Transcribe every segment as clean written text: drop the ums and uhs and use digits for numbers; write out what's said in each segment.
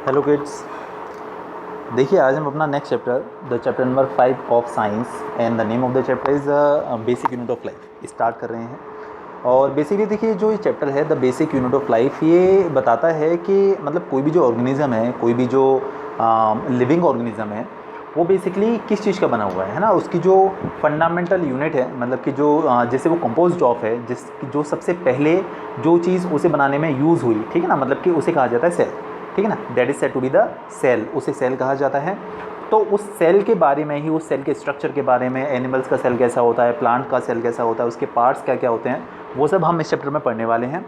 Hello kids. देखिए आज हम अपना next chapter the chapter number 5 of science and the name of the chapter is basic unit of life start कर रहे हैं। और बेसिकली देखिए जो ये चैप्टर है the basic unit of life, ये बताता है कि मतलब कोई भी जो ऑर्गेनिज़म है, कोई भी जो लिविंग ऑर्गेनिज़म है, वो बेसिकली किस चीज़ का बना हुआ है ना, उसकी जो फंडामेंटल यूनिट है, मतलब कि जो जैसे वो कंपोज्ड ऑफ है, जो सबसे पहले जो चीज़ उसे बनाने में यूज़ हुई, ठीक है ना, मतलब कि उसे कहा जाता है सेल, ठीक है ना, that is said to be the sale, उसे सेल कहा जाता है। तो उस सेल के बारे में ही, उस सेल के स्ट्रक्चर के बारे में, एनिमल्स का सेल कैसा होता है, प्लांट का सेल कैसा होता है, उसके पार्ट्स क्या क्या होते हैं, वो सब हम इस चैप्टर में पढ़ने वाले हैं।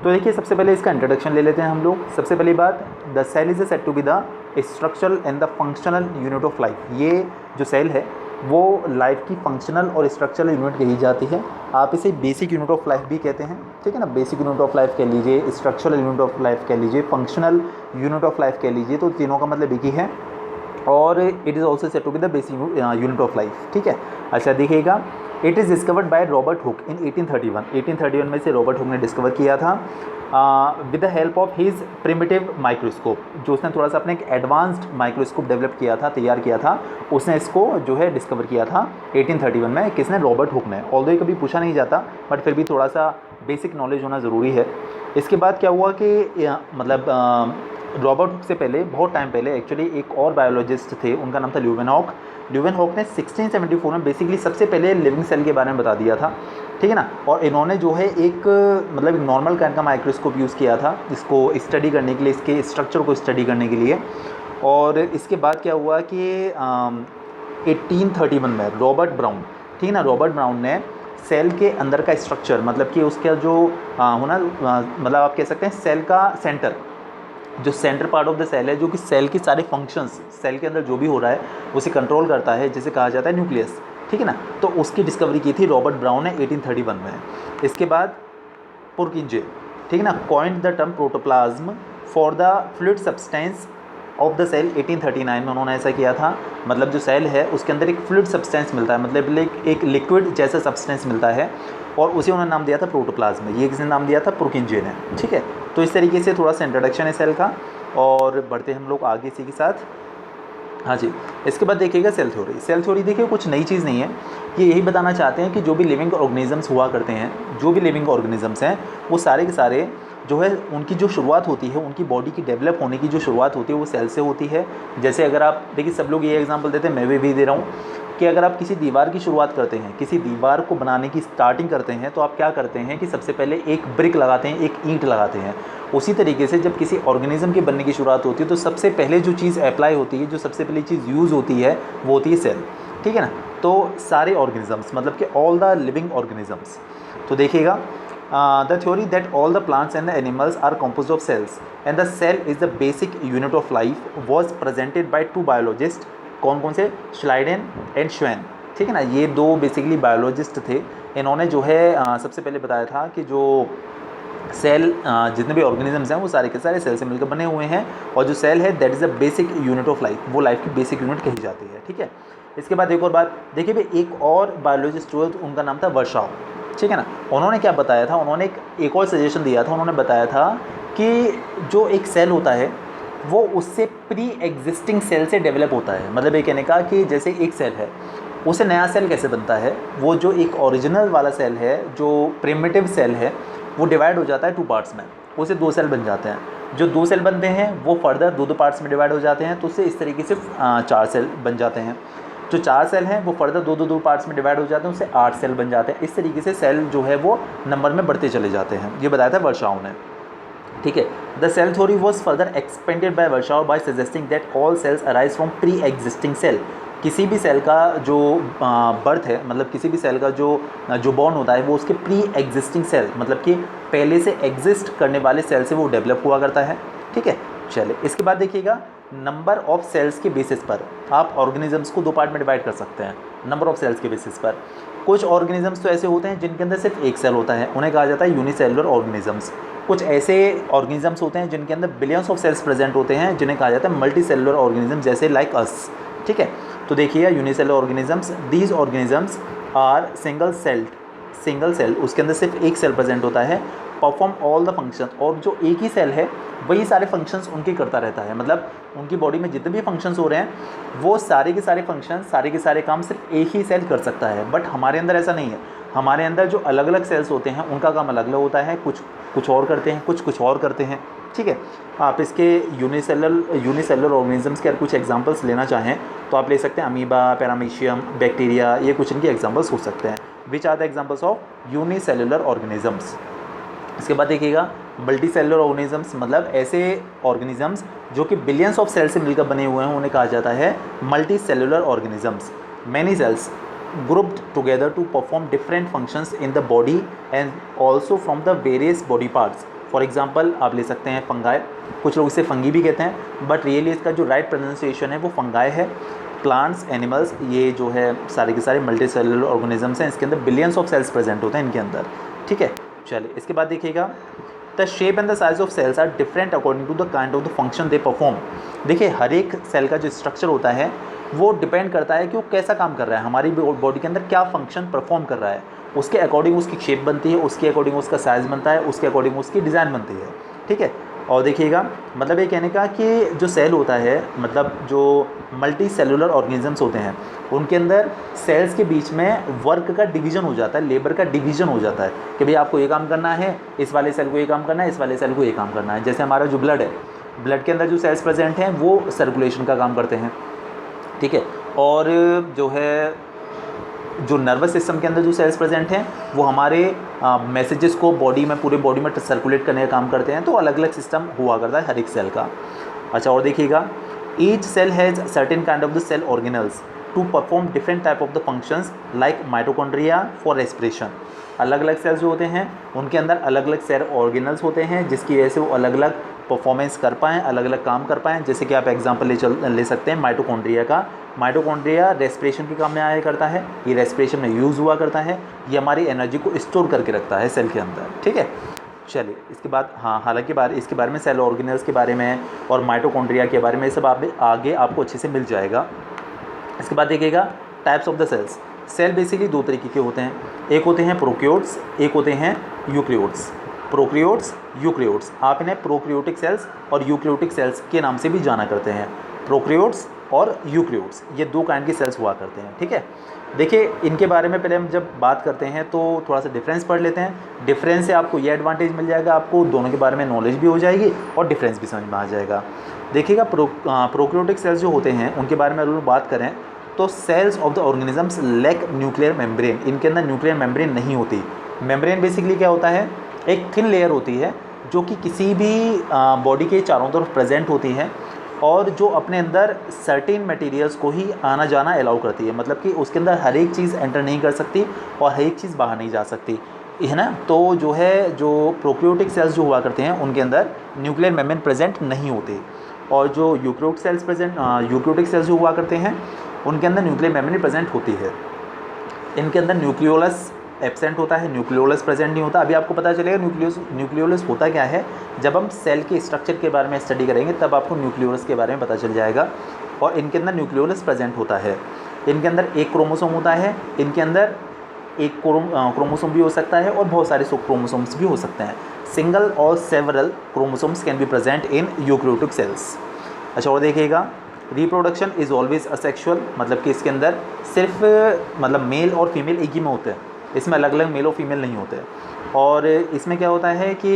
तो देखिए सबसे पहले इसका इंट्रोडक्शन ले लेते हैं हम लोग। सबसे पहली बात, the cell is said to be the structural and the functional unit of life. ये जो सेल है वो लाइफ की फंक्शनल और स्ट्रक्चरल यूनिट कही जाती है। आप इसे बेसिक यूनिट ऑफ लाइफ भी कहते हैं, ठीक है ना, बेसिक यूनिट ऑफ लाइफ कह लीजिए, स्ट्रक्चरल यूनिट ऑफ लाइफ कह लीजिए, फंक्शनल यूनिट ऑफ लाइफ कह लीजिए, तो तीनों का मतलब एक ही है। और it is also said to be the basic unit of life, ठीक है। अच्छा देखिएगा, it is discovered by Robert Hooke in 1831 में से रॉबर्ट हुक ने डिस्कवर किया था with the help of his primitive microscope. जो उसने थोड़ा सा अपने एक एडवांस्ड माइक्रोस्कोप डेवलप किया था, तैयार किया था, उसने इसको जो है डिस्कवर किया था 1831 में। किसने? रॉबर्ट हुक ने। ऑल्दो कभी पूछा नहीं जाता बट फिर भी थोड़ा सा बेसिक नॉलेज होना ज़रूरी है। इसके बाद क्या हुआ कि मतलब रॉबर्ट हुक से पहले, बहुत टाइम पहले एक्चुअली, एक और बायोलॉजिस्ट थे, उनका नाम था ल्यूवेनहॉक। ल्यूवेनहॉक ने 1674 में बेसिकली सबसे पहले लिविंग सेल के बारे में बता दिया था, ठीक है ना। और इन्होंने जो है एक मतलब एक नॉर्मल काइंड का माइक्रोस्कोप यूज़ किया था इसको स्टडी करने के लिए, इसके स्ट्रक्चर को स्टडी करने के लिए। और इसके बाद क्या हुआ कि 1831 में रॉबर्ट ब्राउन, ठीक है ना, रॉबर्ट ब्राउन ने सेल के अंदर का स्ट्रक्चर, मतलब कि उसका जो होना, मतलब आप कह सकते हैं सेल का सेंटर, जो centre part of the cell है, जो कि सेल के सारे फंक्शंस, सेल के अंदर जो भी हो रहा है उसे कंट्रोल करता है, जिसे कहा जाता है न्यूक्लियस, ठीक है ना। तो उसकी डिस्कवरी की थी रॉबर्ट ब्राउन ने 1831 में। इसके बाद पुरकिंजे, ठीक है ना, coined the term protoplasm for the fluid substance of the cell. 1839 में उन्होंने ऐसा किया था। मतलब जो सेल है उसके अंदर एक फ्लूइड सब्सटेंस मिलता है, मतलब एक लिक्विड जैसा सब्सटेंस मिलता है, और उसे उन्होंने नाम दिया था प्रोटोप्लाज्म। ये किसने नाम दिया था? पुरकिंजे ने, ठीक है। तो इस तरीके से थोड़ा सा इंट्रोडक्शन है सेल का, और बढ़ते हम लोग आगे इसी के साथ। हाँ जी, इसके बाद देखिएगा सेल थ्योरी। सेल थ्योरी देखिए कुछ नई चीज़ नहीं है, ये यही बताना चाहते हैं कि जो भी लिविंग ऑर्गेनिजम्स हुआ करते हैं, जो भी लिविंग ऑर्गेनिजम्स हैं, वो सारे के सारे जो है उनकी जो शुरुआत होती है, उनकी बॉडी की डेवलप होने की जो शुरुआत होती है वो सेल से होती है। जैसे अगर आप देखिए, सब लोग ये एग्जांपल देते हैं, मैं भी दे रहा हूँ, कि अगर आप किसी दीवार की शुरुआत करते हैं, किसी दीवार को बनाने की स्टार्टिंग करते हैं, तो आप क्या करते हैं कि सबसे पहले एक ब्रिक लगाते हैं, एक ईंट लगाते हैं। उसी तरीके से जब किसी ऑर्गेनिज्म के बनने की शुरुआत होती है तो सबसे पहले जो चीज़ अप्लाई होती है, जो सबसे पहली चीज़ यूज़ होती है, वो होती है सेल, ठीक है ना। तो सारे ऑर्गेनिजम्स, मतलब कि ऑल द लिविंग ऑर्गेनिजम्स। तो देखिएगा, the theory that all the plants and the animals are composed of cells and the cell is the basic unit of life was presented by 2 biologist. कौन कौन से? श्लाइडेन and श्वेन, ठीक है ना। ये 2 basically biologist थे। इन्होंने जो है सबसे पहले बताया था कि जो सेल, जितने भी ऑर्गेनिजम्स हैं वो सारे के सारे सेल से मिलकर बने हुए हैं, और जो सेल है that is the basic unit of life, वो लाइफ की बेसिक यूनिट कही जाती है, ठीक है। इसके बाद एक और बात देखिए भाई, एक और बायोलॉजिस्ट जो है तो उनका नाम था वर्शाव, ठीक है ना। उन्होंने क्या बताया था? उन्होंने एक और सजेशन दिया था। उन्होंने बताया था कि जो एक सेल होता है वो उससे प्री एग्जिस्टिंग सेल से डेवलप होता है। मतलब ये कहने का कि जैसे एक सेल है, उसे नया सेल कैसे बनता है, वो जो एक ओरिजिनल वाला सेल है, जो प्रिमिटिव सेल है, वो डिवाइड हो जाता है 2 पार्ट्स में, उसे 2 सेल बन जाते हैं। जो 2 सेल बनते हैं वो फर्दर 2 पार्ट्स में डिवाइड हो जाते हैं, तो उससे इस तरीके से 4 सेल बन जाते हैं। जो 4 सेल हैं वो फर्दर 2 पार्ट्स में डिवाइड हो जाते हैं, उससे 8 सेल बन जाते हैं। इस तरीके से सेल जो है वो नंबर में बढ़ते चले जाते हैं। ये बताया था वर्शाव ने, ठीक है। The cell theory was further expanded by Virchow by suggesting that all cells arise from pre existing cell. किसी भी सेल का जो बर्थ है, मतलब किसी भी सेल का जो बॉर्न होता है, वो उसके प्री एग्जिस्टिंग सेल, मतलब कि पहले से एग्जिस्ट करने वाले सेल से वो डेवलप हुआ करता है, ठीक है। चलिए इसके बाद देखिएगा, नंबर ऑफ सेल्स के बेसिस पर आप ऑर्गेनिजम्स को 2 पार्ट में डिवाइड कर सकते हैं, नंबर ऑफ सेल्स के बेसिस पर। कुछ ऑर्गेनिजम्स तो ऐसे होते हैं जिनके अंदर सिर्फ एक सेल होता है, उन्हें कहा जाता है यूनिसेलुलर ऑर्गेनिजम्स। कुछ ऐसे ऑर्गेनिजम्स होते हैं जिनके अंदर बिलियंस ऑफ सेल्स प्रेजेंट होते हैं, जिन्हें कहा जाता है मल्टी सेलुलर ऑर्गेनिज्म, जैसे लाइक अस, ठीक है। तो देखिए unicellular organisms, these organisms are single cell, उसके अंदर सिर्फ एक सेल प्रेजेंट होता है, परफॉर्म ऑल द फंक्शन, और जो एक ही सेल है वही सारे फंक्शंस उनके करता रहता है। मतलब उनकी बॉडी में जितने भी फंक्शंस हो रहे हैं वो सारे के सारे फंक्शन, सारे के सारे काम सिर्फ एक ही सेल कर सकता है। बट हमारे अंदर ऐसा नहीं है। हमारे अंदर जो अलग अलग सेल्स होते हैं उनका काम अलग अलग होता है, कुछ और करते हैं, कुछ और करते हैं। ठीक है, आप इसके यूनिसेलुलर ऑर्गेनिजम्स के अगर कुछ एग्जांपल्स लेना चाहें तो आप ले सकते हैं अमीबा, पैरामीशियम, बैक्टीरिया, ये कुछ इनके एग्जांपल्स हो सकते हैं। Which are the examples of unicellular organisms. इसके बाद देखिएगा मल्टी सेलुलर ऑर्गेनिजम्स, मतलब ऐसे ऑर्गेनिजम्स जो कि बिलियंस ऑफ सेल से मिलकर बने हुए हैं उन्हें कहा जाता है multi cellular organisms. Many cells grouped together to perform different functions in the body and also from the various body parts. For example आप ले सकते हैं फंगाई, कुछ लोग इसे फंगी भी कहते हैं बट रियली इसका जो राइट प्रोनाउंसिएशन है वो फंगाई है। प्लांट्स, एनिमल्स, ये जो है सारे के सारे मल्टी सेलुलर ऑर्गेनिजम्स हैं, इसके अंदर बिलियंस ऑफ सेल्स प्रेजेंट होते हैं इनके अंदर। ठीक है, चलिए इसके बाद देखिएगा the shape and the size of cells are different according to the kind of the function they perform. देखिए हर एक सेल का जो स्ट्रक्चर होता है वो डिपेंड करता है कि वो कैसा काम कर रहा है, हमारी बॉडी के अंदर क्या फंक्शन परफॉर्म कर रहा है, उसके अकॉर्डिंग उसकी शेप बनती है, उसके अकॉर्डिंग उसका साइज़ बनता है, उसके अकॉर्डिंग उसकी डिज़ाइन बनती है। ठीक है, और देखिएगा मतलब ये कहने का कि जो सेल होता है, मतलब जो मल्टी सेलुलर ऑर्गेनिजम्स होते हैं उनके अंदर सेल्स के बीच में वर्क का डिवीज़न हो जाता है, लेबर का डिवीज़न हो जाता है कि भाई आपको ये काम करना है, इस वाले सेल को ये काम करना है, इस वाले सेल को ये काम करना है। जैसे हमारा जो ब्लड है, ब्लड के अंदर जो सेल्स प्रेजेंट हैं वो सर्कुलेशन का काम करते हैं। ठीक है, और जो है जो नर्वस सिस्टम के अंदर जो सेल्स प्रेजेंट हैं वो हमारे मैसेजेस को बॉडी में, पूरे बॉडी में सर्कुलेट करने का काम करते हैं। तो अलग अलग सिस्टम हुआ करता है हर एक सेल का। अच्छा, और देखिएगा each cell has certain kind of the cell organelles to perform different type of the functions like mitochondria for respiration. अलग अलग सेल्स जो होते हैं उनके अंदर अलग अलग सेल ऑर्गेनल्स होते हैं जिसकी वजह से वो अलग अलग परफॉर्मेंस कर पाएँ, अलग अलग काम कर पाएँ। जैसे कि आप एग्जांपल ले सकते हैं माइटोकॉन्ड्रिया का। माइटोकॉन्ड्रिया रेस्पिरेशन के काम में आया करता है, ये रेस्पिरेशन में यूज़ हुआ करता है, ये हमारी एनर्जी को स्टोर करके रखता है सेल के अंदर। ठीक है, चलिए इसके बाद हालांकि इसके बारे में सेल ऑर्गेनल्स के बारे में और माइटोकॉन्ड्रिया के बारे में ये सब आगे आपको अच्छे से मिल जाएगा। इसके बाद देखिएगा types of the cells. Cell basically दो तरीके के होते हैं, एक होते हैं प्रोक्रियोट्स, एक होते हैं यूक्रियोट्स। प्रोक्रियोट्स, यूक्रियोट्स, आप इन्हें प्रोक्रियोटिक सेल्स और यूक्रियोटिक सेल्स के नाम से भी जाना करते हैं। प्रोक्रियोट्स और यूक्रियोट्स, ये दो काइंड के सेल्स हुआ करते हैं। ठीक है, देखिए इनके बारे में पहले हम जब बात करते हैं तो थोड़ा सा डिफरेंस पढ़ लेते हैं। डिफरेंस से आपको ये एडवांटेज मिल जाएगा, आपको दोनों के बारे में नॉलेज भी हो जाएगी और डिफरेंस भी समझ में आ जाएगा। देखिएगा प्रोक्रियोटिक सेल्स जो होते हैं उनके बारे में अगर बात करें तो cells of the organisms lack nuclear membrane. इनके अंदर न्यूक्लियर मेम्ब्रेन नहीं होती। मेम्ब्रेन बेसिकली क्या होता है, एक थिन लेयर होती है जो कि किसी भी बॉडी के चारों तरफ प्रेजेंट होती है और जो अपने अंदर सर्टेन मटेरियल्स को ही आना जाना अलाउ करती है। मतलब कि उसके अंदर हर एक चीज़ एंटर नहीं कर सकती और हर एक चीज़ बाहर नहीं जा सकती, है ना। तो जो है जो प्रोक्रियोटिक सेल्स जो हुआ करते हैं उनके अंदर न्यूक्लियर मेम्ब्रेन प्रेजेंट नहीं होते, और जो यूक्रियोटिक सेल्स जो हुआ करते हैं उनके अंदर न्यूक्लियर मेम्ब्रेन प्रेजेंट होती है। इनके अंदर न्यूक्लियोलस एब्सेंट होता है, न्यूक्लियोलस प्रेजेंट नहीं होता। अभी आपको पता चलेगा न्यूक्लियोलस होता क्या है, जब हम सेल के स्ट्रक्चर के बारे में स्टडी करेंगे तब आपको न्यूक्लियोलस के बारे में पता चल जाएगा। और इनके अंदर न्यूक्लियोलस प्रेजेंट होता है। इनके अंदर एक क्रोमोसोम होता है, इनके अंदर एक क्रोमोसोम भी हो सकता है और बहुत सारे क्रोमोसोम्स भी हो सकते हैं। सिंगल और several chromosomes can be present in eukaryotic cells. अच्छा, और देखिएगा रिप्रोडक्शन इज़ ऑलवेज असेक्सुअल, मतलब कि इसके अंदर सिर्फ मतलब मेल और फीमेल एक ही में होते हैं, इसमें अलग अलग मेल और फीमेल नहीं होते। और इसमें क्या होता है कि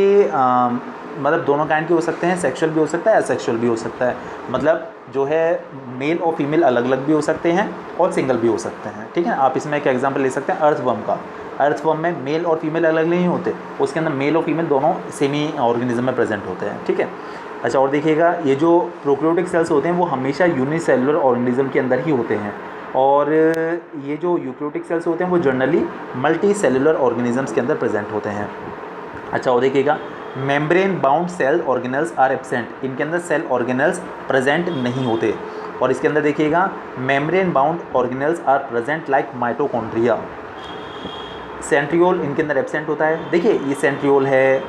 मतलब दोनों काइंड के हो सकते हैं, सेक्सुअल भी हो सकता है, असेक्सुअल भी हो सकता है। मतलब जो है मेल और फीमेल अलग अलग भी हो सकते हैं और सिंगल भी हो सकते हैं। ठीक है, आप इसमें एक एग्जांपल ले सकते हैं अर्थवर्म का। अर्थवर्म में मेल और फीमेल अलग नहीं होते, उसके अंदर मेल और फीमेल दोनों सेमी ऑर्गेनिज्म में प्रेजेंट होते हैं। ठीक है, अच्छा, और देखिएगा ये जो प्रोक्रियोटिक सेल्स होते हैं वो हमेशा यूनिसेलुलर ऑर्गेनिज्म के अंदर ही होते हैं, और ये जो यूक्रियोटिक सेल्स होते हैं वो जनरली मल्टी सेलुलर ऑर्गेनिजम्स के अंदर प्रेजेंट होते हैं। अच्छा, और देखिएगा membrane bound cell organelles are absent. इनके अंदर सेल ऑर्गेनल्स प्रेजेंट नहीं होते। और इसके अंदर देखिएगा membrane bound organelles are present like mitochondria. Centriole इनके अंदर एब्सेंट होता है। देखिए ये सेंट्रियोल है,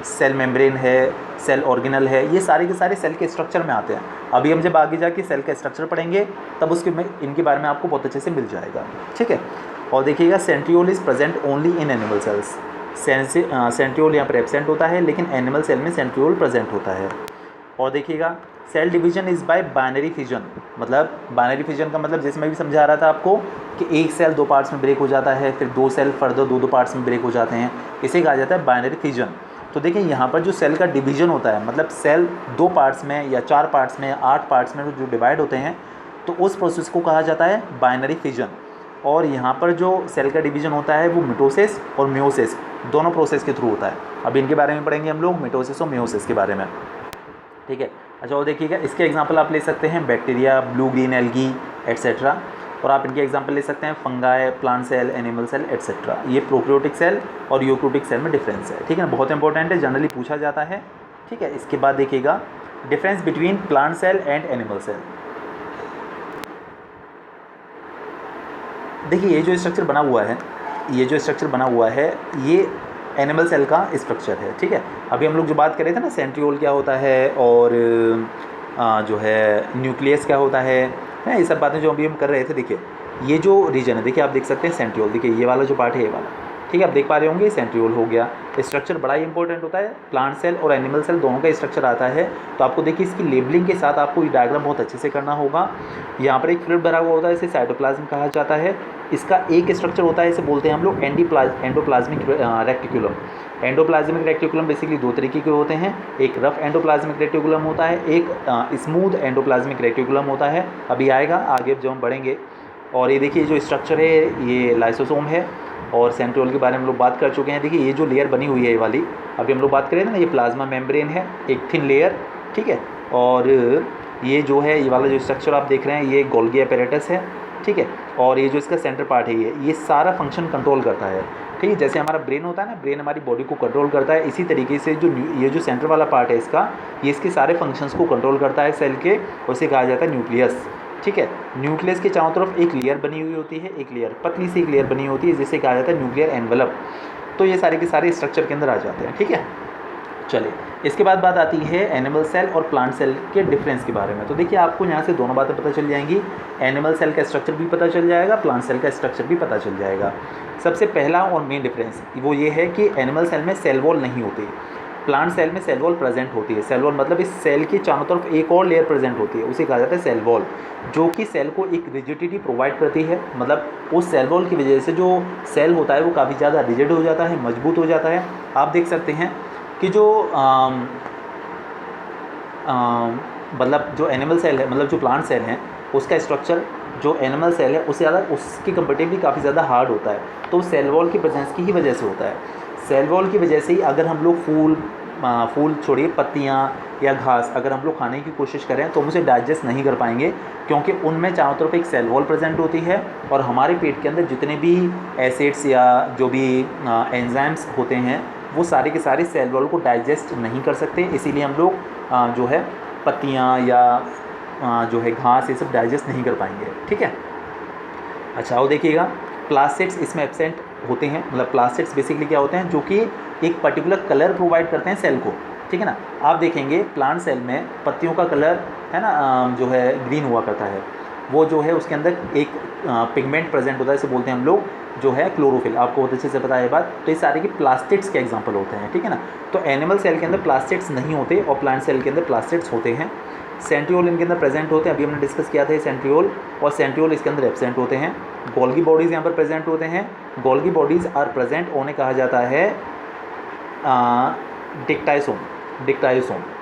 सेल मेम्ब्रेन है, सेल ऑर्गेनल है, ये सारे के सारे सेल के स्ट्रक्चर में आते हैं। अभी हम जब आगे जाके सेल का स्ट्रक्चर पढ़ेंगे तब इनके बारे में आपको बहुत अच्छे से मिल जाएगा। ठीक है, और देखिएगा centriole is present only in animal cells. Centriole यहाँ पर एब्सेंट होता है, लेकिन एनिमल सेल में सेंट्रियोल प्रेजेंट होता है। और देखिएगा cell division is by binary fission, मतलब बाइनरी फिजन का मतलब जैसे मैं भी समझा रहा था आपको कि एक सेल दो पार्ट्स में ब्रेक हो जाता है, फिर दो सेल फर्दर दो पार्ट्स में ब्रेक हो जाते हैं, इसे कहा जाता है बाइनरी फिजन। तो देखिए यहाँ पर जो सेल का डिवीजन होता है, मतलब सेल दो पार्ट्स में या चार पार्ट्स में या 8 पार्ट्स में जो डिवाइड होते हैं, तो उस प्रोसेस को कहा जाता है बाइनरी फिजन। और यहाँ पर जो सेल का डिवीजन होता है वो मिटोसिस और मियोसिस दोनों प्रोसेस के थ्रू होता है। अब इनके बारे में पढ़ेंगे हम लोग, मिटोसिस और मियोसिस के बारे में, ठीक है। अच्छा, और देखिएगा इसके एग्जांपल आप ले सकते हैं bacteria, blue green algae etcetera, और आप इनके एग्जांपल ले सकते हैं fungi, plant cell, animal cell etcetera. ये प्रोकैरियोटिक सेल और यूकैरियोटिक सेल में डिफरेंस है, ठीक है ना, बहुत इंपॉर्टेंट है, जनरली पूछा जाता है, ठीक है। इसके बाद देखिएगा difference between plant cell and animal cell. देखिए ये जो स्ट्रक्चर बना हुआ है ये एनिमल सेल का स्ट्रक्चर है, ठीक है। अभी हम लोग जो बात कर रहे थे ना, सेंट्रियोल क्या होता है और जो है न्यूक्लियस क्या होता है, ये सब बातें जो अभी हम कर रहे थे। देखिए ये जो रीजन है, देखिए आप देख सकते हैं सेंट्रियोल, देखिए ये वाला जो पार्ट है ये वाला, ठीक है, आप देख पा रहे होंगे सेंट्रियोल हो गया। स्ट्रक्चर बड़ा ही इंपॉर्टेंट होता है, प्लांट सेल और एनिमल सेल दोनों का स्ट्रक्चर आता है। तो आपको देखिए इसकी लेबलिंग के साथ आपको ये डायग्राम बहुत अच्छे से करना होगा। यहाँ पर एक फ्लूइड भरा हुआ होता है, इसे साइटोप्लाज्म कहा जाता है। इसका एक स्ट्रक्चर होता है, इसे बोलते हैं हम लोग endoplasmic reticulum. Endoplasmic reticulum basically दो तरीके के होते हैं, एक रफ एंडोप्लाज्मिक रेक्टिकुलम होता है, एक स्मूथ एंडोप्लाज्मिक रेक्टिकुलम होता है। अभी आएगा आगे जब हम बढ़ेंगे। और ये देखिए जो स्ट्रक्चर है ये लाइसोसोम है, और सेंट्रियोल के बारे में हम लोग बात कर चुके हैं। देखिए ये जो लेयर बनी हुई है ये वाली, अभी हम लोग बात करें ना, ये प्लाज्मा मेम्ब्रेन है, एक थिन लेयर, ठीक है। और ये जो है ये वाला जो स्ट्रक्चर आप देख रहे हैं ये गोल्गी अपैरेटस है, ठीक है। और ये जो इसका सेंटर पार्ट है ये सारा फंक्शन कंट्रोल करता है, ठीक है। जैसे हमारा ब्रेन होता है ना, ब्रेन हमारी बॉडी को कंट्रोल करता है, इसी तरीके से जो ये जो सेंटर वाला पार्ट है इसका, ये इसके सारे फंक्शंस को कंट्रोल करता है सेल के, उसे कहा जाता है न्यूक्लियस, ठीक है। न्यूक्लियस के चारों तरफ एक लेयर बनी हुई होती है, एक लेयर पतली सी एक लेयर बनी होती है, जिसे कहा जाता है न्यूक्लियर एनवेलप। तो ये सारे के सारे स्ट्रक्चर के अंदर आ जाते हैं, ठीक है। चलिए इसके बाद बात आती है एनिमल सेल और प्लांट सेल के डिफरेंस के बारे में। तो देखिए आपको यहाँ से दोनों बातें पता चल जाएंगी, एनिमल सेल का स्ट्रक्चर भी पता चल जाएगा, प्लांट सेल का स्ट्रक्चर भी पता चल जाएगा। सबसे पहला और मेन डिफरेंस वो ये है कि एनिमल सेल में सेल वॉल नहीं होती, प्लांट सेल में सेल वॉल प्रेजेंट होती है। सेल वॉल मतलब इस सेल के चारों तरफ एक और लेयर प्रेजेंट होती है, उसे कहा जाता है सेल वॉल, जो कि सेल को एक रिजिडिटी प्रोवाइड करती है। मतलब उस सेल वॉल की वजह से जो सेल होता है वो काफ़ी ज़्यादा रिजिड हो जाता है, मजबूत हो जाता है। आप देख सकते हैं कि जो मतलब जो एनिमल सेल है, मतलब जो प्लांट सेल है, उसका स्ट्रक्चर जो एनिमल सेल है उससे ज़्यादा उसकी कंपेरेटिवली काफ़ी ज़्यादा हार्ड होता है। तो सेल वॉल की प्रेजेंस की ही वजह से होता है। सेल वॉल की वजह से ही अगर हम लोग फूल छोड़िए पत्तियाँ या घास अगर हम लोग खाने की कोशिश करें तो हम उसे डाइजेस्ट नहीं कर पाएंगे, क्योंकि उनमें चारों तरफ एक सेल वॉल प्रेजेंट होती है, और हमारे पेट के अंदर जितने भी एसिड्स या जो भी एंजाइम्स होते हैं वो सारे के सारे सेल वॉल को डाइजेस्ट नहीं कर सकते। इसीलिए हम लोग जो है पत्तियाँ या जो है घास ये सब डाइजेस्ट नहीं कर पाएंगे, ठीक है। अच्छा और देखिएगा प्लास्टिड्स इसमें एब्सेंट होते हैं। मतलब प्लास्टिड्स बेसिकली क्या होते हैं, जो कि एक पर्टिकुलर कलर प्रोवाइड करते हैं सेल को, ठीक है ना। आप देखेंगे प्लांट सेल में पत्तियों का कलर है ना जो है ग्रीन हुआ करता है, वो जो है उसके अंदर एक पिगमेंट प्रेजेंट होता है, इसे बोलते हैं हम लोग जो है क्लोरोफिल। आपको बहुत अच्छे से पता है ये बात। तो ये सारे के प्लास्टिड्स के एग्जांपल होते हैं, ठीक है ना। तो एनिमल सेल के अंदर प्लास्टिड्स नहीं होते और प्लांट सेल के अंदर प्लास्टिड्स होते हैं। सेंट्रियोल इनके अंदर प्रेजेंट होते हैं, अभी हमने डिस्कस किया था सेंट्रियोल, और सेंट्रियोल इसके अंदर एब्सेंट होते हैं। गोल्गी बॉडीज़ यहाँ पर प्रेजेंट होते हैं। गोल्गी बॉडीज़ आर प्रेजेंट उन्हें कहा जाता है डिक्टाइसोम,